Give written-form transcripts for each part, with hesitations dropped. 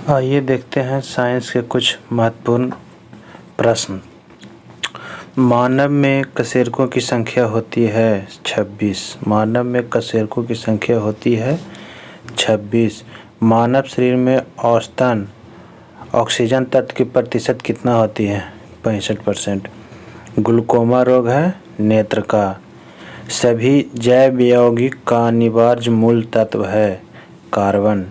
आइए देखते हैं साइंस के कुछ महत्वपूर्ण प्रश्न। मानव में कशेरुकों की संख्या होती है 26। मानव में कशेरुकों की संख्या होती है 26। मानव शरीर में औसतन ऑक्सीजन तत्व की प्रतिशत कितना होती है? 65%। ग्लूकोमा रोग है नेत्र का। सभी जैव यौगिक का अनिवार्य मूल तत्व है कार्बन।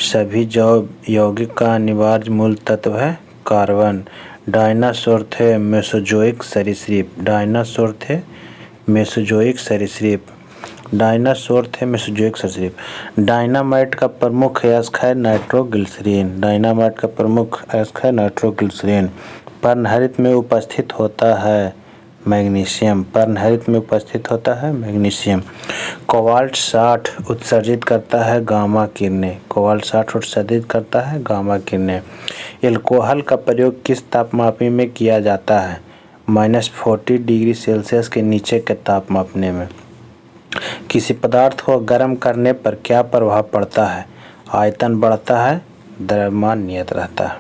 सभी जैव यौगिक का अनिवार्य मूल तत्व है कार्बन। डायनासोर थे मेसोजोइक सरीसृप। डायनासोर थे मेसोजोइक सरीसृप। डायनासोर थे मेसोजोइक सरीसृप। डायनामाइट का प्रमुख अयस्क है नाइट्रोग्लिसरीन। डायनामाइट का प्रमुख अयस्क है नाइट्रोग्लिसरीन। पर्णहरित में उपस्थित होता है मैग्नीशियम। पर्णहरित में उपस्थित होता है मैग्नीशियम। कोबाल्ट 60 उत्सर्जित करता है गामा किरणें। कोबाल्ट 60 उत्सर्जित करता है गामा किरणें। एल्कोहल का प्रयोग किस तापमापी में किया जाता है? -40 डिग्री सेल्सियस के नीचे के ताप मापने में। किसी पदार्थ को गर्म करने पर क्या प्रभाव पड़ता है? आयतन बढ़ता है, द्रव्यमान नियत रहता है।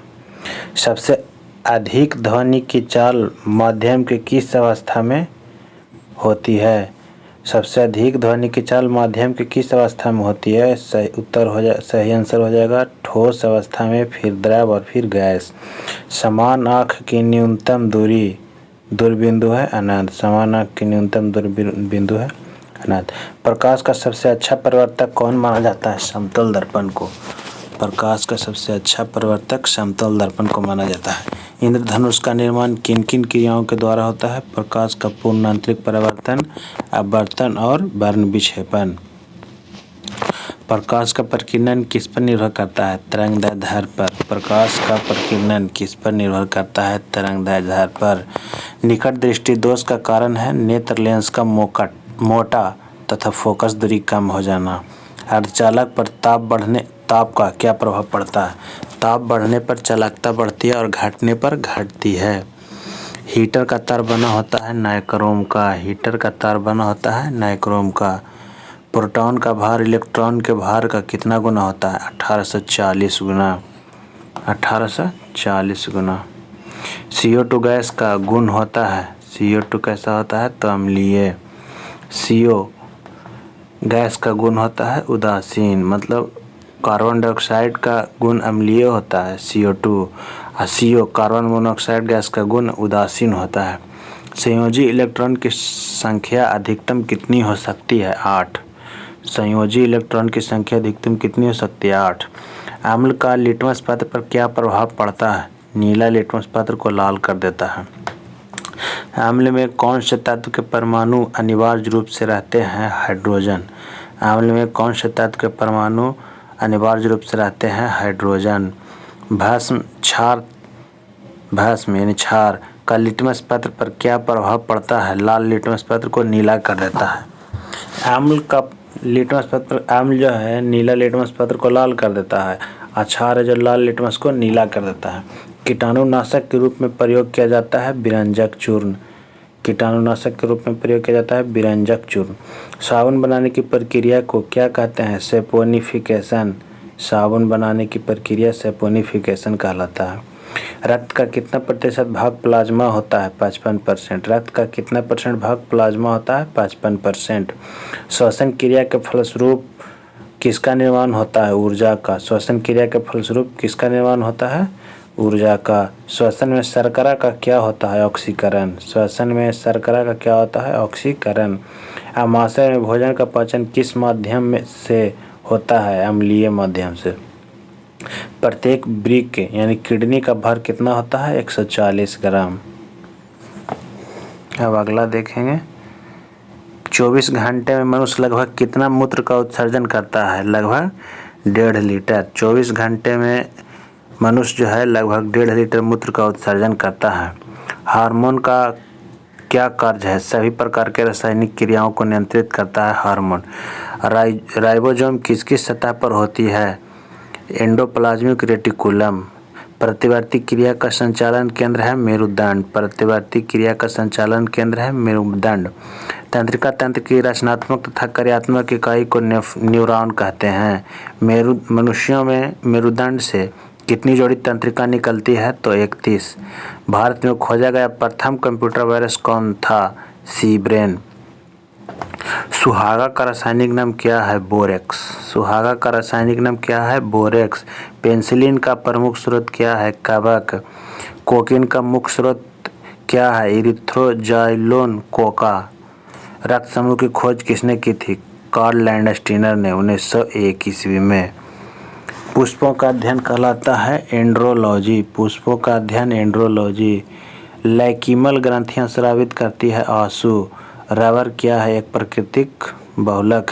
सबसे अधिक ध्वनि की चाल माध्यम के किस अवस्था में होती है? सबसे अधिक ध्वनि की चाल माध्यम की किस अवस्था में होती है? सही आंसर हो जाएगा ठोस अवस्था में, फिर द्रव और फिर गैस। समान आँख की न्यूनतम दूरी दूरबिंदु है अनंत। समान आँख की न्यूनतम दूरबिंदु है अनंत। प्रकाश का सबसे अच्छा प्रवर्तक कौन माना जाता है? समतल दर्पण को। प्रकाश का सबसे अच्छा प्रवर्तक समतल दर्पण को माना जाता है। इंद्रधनुष का निर्माण किन किन क्रियाओं के द्वारा होता है? प्रकाश का पूर्ण आंतरिक परावर्तन, अपवर्तन और वर्ण विक्षेपण। प्रकाश का प्रकीर्णन किस पर निर्भर करता है? तरंगदैर्ध्य पर। प्रकाश का प्रकीर्णन किस पर निर्भर करता है? तरंगदैर्ध्य पर। निकट दृष्टि दोष का कारण है नेत्र लेंस का मोटा तथा फोकस दूरी कम हो जाना। अर्धचालक पर ताप का क्या प्रभाव पड़ता है? ताप बढ़ने पर चालकता बढ़ती है और घटने पर घटती है। हीटर का तार बना होता है नाइक्रोम का। हीटर का तार बना होता है नाइक्रोम का। प्रोटॉन का भार इलेक्ट्रॉन के भार का कितना गुना होता है? 1840 गुना। 1840 गुना। CO2 गैस का गुण होता है, CO2 कैसा होता है? तो अम्लीय। CO गैस का गुण होता है उदासीन। मतलब कार्बन डाइऑक्साइड का गुण अम्लीय होता है CO2 और CO कार्बन मोनोऑक्साइड गैस का गुण उदासीन होता है। संयोजी इलेक्ट्रॉन की संख्या अधिकतम कितनी हो सकती है? 8। संयोजी इलेक्ट्रॉन की संख्या अधिकतम कितनी हो सकती है? 8। अम्ल का लिटमस पत्र पर क्या प्रभाव पड़ता है? नीला लिटमस पत्र को लाल कर देता है। अम्ल में कौन से तत्व के परमाणु अनिवार्य रूप से रहते हैं? हाइड्रोजन। अम्ल में कौन से तत्व के परमाणु अनिवार्य रूप से रहते हैं? हाइड्रोजन। भस्म यानी क्षार का लिटमस पत्र पर क्या प्रभाव पड़ता है? लाल लिटमस पत्र को नीला कर देता है। अम्ल का लिटमस पत्र, अम्ल जो है नीला लिटमस पत्र को लाल कर देता है, क्षार है जो लाल लिटमस को नीला कर देता है। कीटाणुनाशक के रूप में प्रयोग किया जाता है विरंजक चूर्ण। कीटाणुनाशक के रूप में प्रयोग किया जाता है विरंजक चूर्ण। साबुन बनाने की प्रक्रिया को क्या कहते हैं? सैपोनिफिकेशन। साबुन बनाने की प्रक्रिया सैपोनिफिकेशन कहलाता है। रक्त का कितना प्रतिशत भाग प्लाज्मा होता है? 55%। रक्त का कितना परसेंट भाग प्लाज्मा होता है? 55%। श्वसन क्रिया के फलस्वरूप किसका निर्माण होता है? ऊर्जा का। श्वसन क्रिया के फलस्वरूप किसका निर्माण होता है? ऊर्जा का। श्वसन में शर्करा का क्या होता है? ऑक्सीकरण। श्वसन में शर्करा का क्या होता है? ऑक्सीकरण। आमाशय में भोजन का पाचन किस माध्यम से होता है? अम्लीय माध्यम से। प्रत्येक वृक्क यानी किडनी का भार कितना होता है? 140 ग्राम। अब अगला देखेंगे। 24 घंटे में मनुष्य लगभग कितना मूत्र का उत्सर्जन करता है? लगभग 1.5 लीटर। 24 घंटे में मनुष्य जो है लगभग 1.5 लीटर मूत्र का उत्सर्जन करता है। हार्मोन का क्या कार्य है? सभी प्रकार के रासायनिक क्रियाओं को नियंत्रित करता है हार्मोन। राइबोसोम किसकी सतह पर होती है? Endoplasmic reticulum. प्रतिवर्ती क्रिया का संचालन केंद्र है मेरुदंड। प्रतिवर्ती क्रिया का संचालन केंद्र है मेरुदंड। तंत्रिका तंत्र की रचनात्मक तथा कार्यात्मक इकाई को न्यूरॉन कहते हैं। मनुष्यों में मेरुदंड से कितनी जोड़ी तंत्रिका निकलती है? तो 31। भारत में खोजा गया प्रथम कंप्यूटर वायरस कौन था? सी ब्रेन। सुहागा का रासायनिक नाम क्या है? बोरेक्स। सुहागा का रासायनिक नाम क्या है? बोरेक्स। पेनिसिलिन का प्रमुख स्रोत क्या है? कवक। कोकीन का मुख्य स्रोत क्या है? इरिथ्रोजाइलोन कोका। रक्त समूह की खोज किसने की थी? कार्ल लैंडस्टीनर ने 1901 ईस्वी में। पुष्पों का अध्ययन कहलाता है एंड्रोलॉजी। पुष्पों का अध्ययन एंड्रोलॉजी। लैकीमल ग्रंथियां स्रावित करती है आंसू। रबर क्या है? एक प्राकृतिक बहुलक।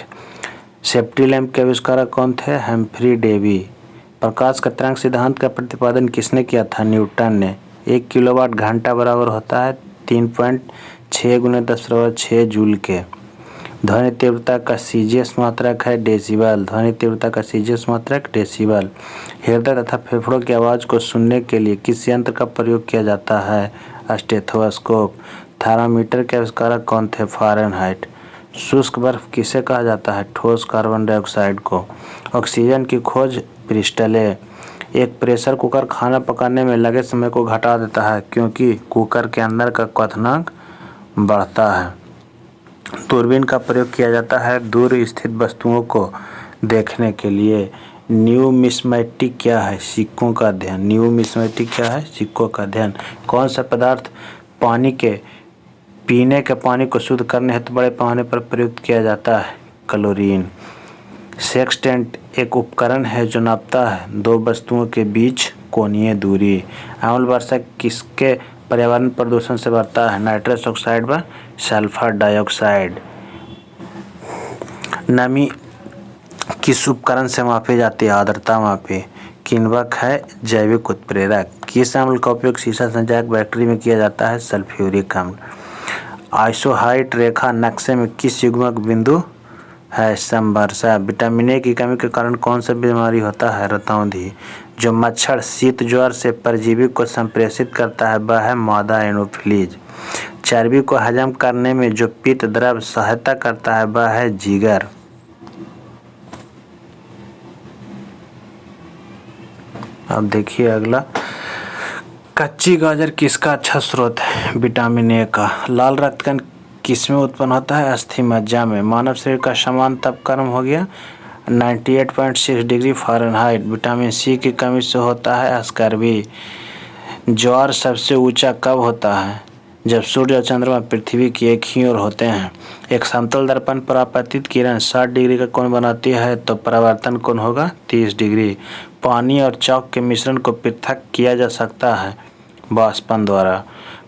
सेफ्टी लैंप के आविष्कारक कौन थे? Humphry Davy. प्रकाश का तरंग सिद्धांत का प्रतिपादन किसने किया था? न्यूटन ने। 1 किलोवाट घंटा बराबर होता है 3.6 × 10⁻6 जूल के। ध्वनि तीव्रता का सीजीएस मात्रक है डेसिबल। ध्वनि तीव्रता का सीजीएस मात्रक डेसिबल। हृदय तथा फेफड़ों की आवाज़ को सुनने के लिए किस यंत्र का प्रयोग किया जाता है? स्टेथोस्कोप। थर्मामीटर के आविष्कारक कौन थे? फ़ारेनहाइट। शुष्क बर्फ किसे कहा जाता है? ठोस कार्बन डाइऑक्साइड को। ऑक्सीजन की खोज ब्रिस्टले। एक प्रेशर कुकर खाना पकाने में लगे समय को घटा देता है क्योंकि कुकर के अंदर का क्वथनांक बढ़ता है। दूरबीन का प्रयोग किया जाता है दूर स्थित वस्तुओं को देखने के लिए। न्यूमिस्मैटिक क्या है? सिक्कों का अध्ययन। न्यूमिस्मैटिक क्या है? सिक्कों का अध्ययन। कौन सा पदार्थ पीने के पानी को शुद्ध करने हेतु बड़े पैमाने पर प्रयुक्त किया जाता है? क्लोरीन। सेक्सटेंट एक उपकरण है जो नापता है दो वस्तुओं के बीच कोणीय दूरी। अम्ल वर्षा किसके पर्यावरण प्रदूषण से बढ़ता है? नाइट्रस ऑक्साइड व सल्फर डाइऑक्साइड। नमी किस उपकरण से मापी जाती है? आर्द्रता मापी। किण्वक है जैविक उत्प्रेरक। किस अम्ल का उपयोग शीशा संचायक बैटरी में किया जाता है? सल्फ्यूरिक अम्ल। आइसोहाइट रेखा नक्शे में किस युग्मक बिंदु है? समवर्षा। विटामिन ए की कमी के कारण कौन सा बीमारी होता है? रतौंधी। जो मच्छर शीत ज्वर से परजीवी को संप्रेषित करता है वह है मादा एनोफिलीज। चर्बी को हजम करने में जो पित्त द्रव सहायता करता है वह है जिगर। अब देखिए अगला, कच्ची गाजर किसका अच्छा स्रोत है? विटामिन ए का। लाल रक्तकण किसमें उत्पन्न होता है? अस्थि मज्जा में। मानव शरीर का समान तापक्रम हो गया 98.6 डिग्री फ़ारेनहाइट। विटामिन सी की कमी से होता है स्कर्वी। ज्वार सबसे ऊंचा कब होता है? जब सूर्य और चंद्रमा पृथ्वी की एक ही ओर होते हैं। एक समतल दर्पण पर आपतित किरण 60 डिग्री का कोण बनाती है तो परावर्तन कोण होगा 30 डिग्री। पानी और चॉक के मिश्रण को पृथक किया जा सकता है वाष्पन द्वारा।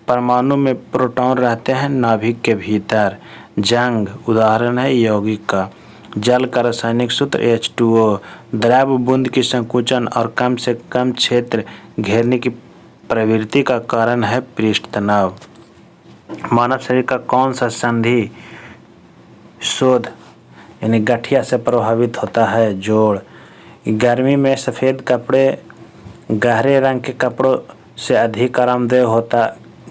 परमाणु में प्रोटॉन रहते हैं नाभिक के भीतर। जंग उदाहरण है यौगिक का। जल का रासायनिक सूत्र H2O। द्रव बूंद की संकुचन और कम से कम क्षेत्र घेरने की प्रवृत्ति का कारण है पृष्ठ तनाव। मानव शरीर का कौन सा संधि शोध यानी गठिया से प्रभावित होता है? जोड़। गर्मी में सफ़ेद कपड़े गहरे रंग के कपड़ों से अधिक आरामदेह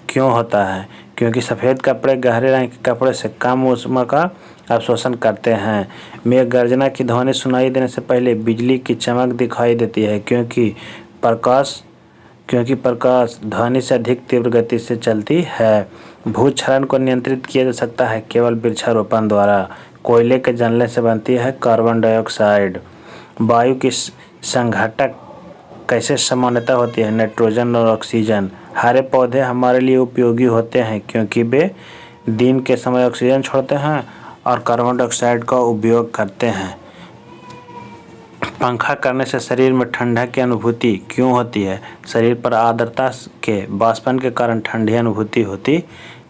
क्यों होता है? क्योंकि सफ़ेद कपड़े गहरे रंग के कपड़े से कम ऊष्मा का अवशोषण करते हैं। मेघ गर्जना की ध्वनि सुनाई देने से पहले बिजली की चमक दिखाई देती है क्योंकि प्रकाश ध्वनि से अधिक तीव्र गति से चलती है। भूक्षरण को नियंत्रित किया जा सकता है केवल वृक्षारोपण द्वारा। कोयले के जलने से बनती है कार्बन डाइऑक्साइड। वायु की संघटक कैसे समानता होती है? नाइट्रोजन और ऑक्सीजन। हरे पौधे हमारे लिए उपयोगी होते हैं क्योंकि वे दिन के समय ऑक्सीजन छोड़ते हैं और कार्बन डाइऑक्साइड का उपयोग करते हैं। पंखा करने से शरीर में ठंडक की अनुभूति क्यों होती है? शरीर पर आर्द्रता के वाष्पन के कारण ठंडी अनुभूति होती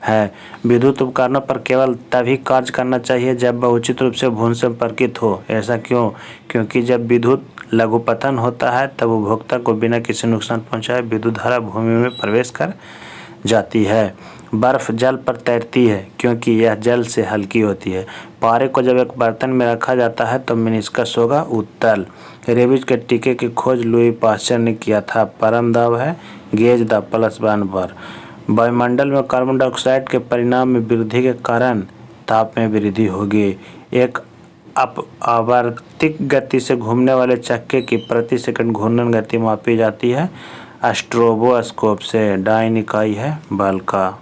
है। विद्युत उपकरणों पर केवल तभी कार्य करना चाहिए जब वह उचित रूप से भूमि से संपर्कित हो। ऐसा क्यों? क्योंकि जब विद्युत लघुपतन होता है तब उपभोक्ता को बिना किसी नुकसान पहुंचाए विद्युत धारा भूमि में प्रवेश कर जाती है। बर्फ जल पर तैरती है क्योंकि यह जल से हल्की होती है। पारे को जब एक बर्तन में रखा जाता है तो मेनिस्कस होगा उत्तल। रेबीज के टीके की खोज लुई पाश्चर ने किया था। परम दाब है गेज द +1 पर। वायुमंडल में कार्बन डाइऑक्साइड के परिणाम में वृद्धि के कारण ताप में वृद्धि होगी। एक आवर्तिक गति से घूमने वाले चक्के की प्रति सेकंड घूर्णन गति मापी जाती है स्ट्रोबोस्कोप से। डाइन इकाई है बल का।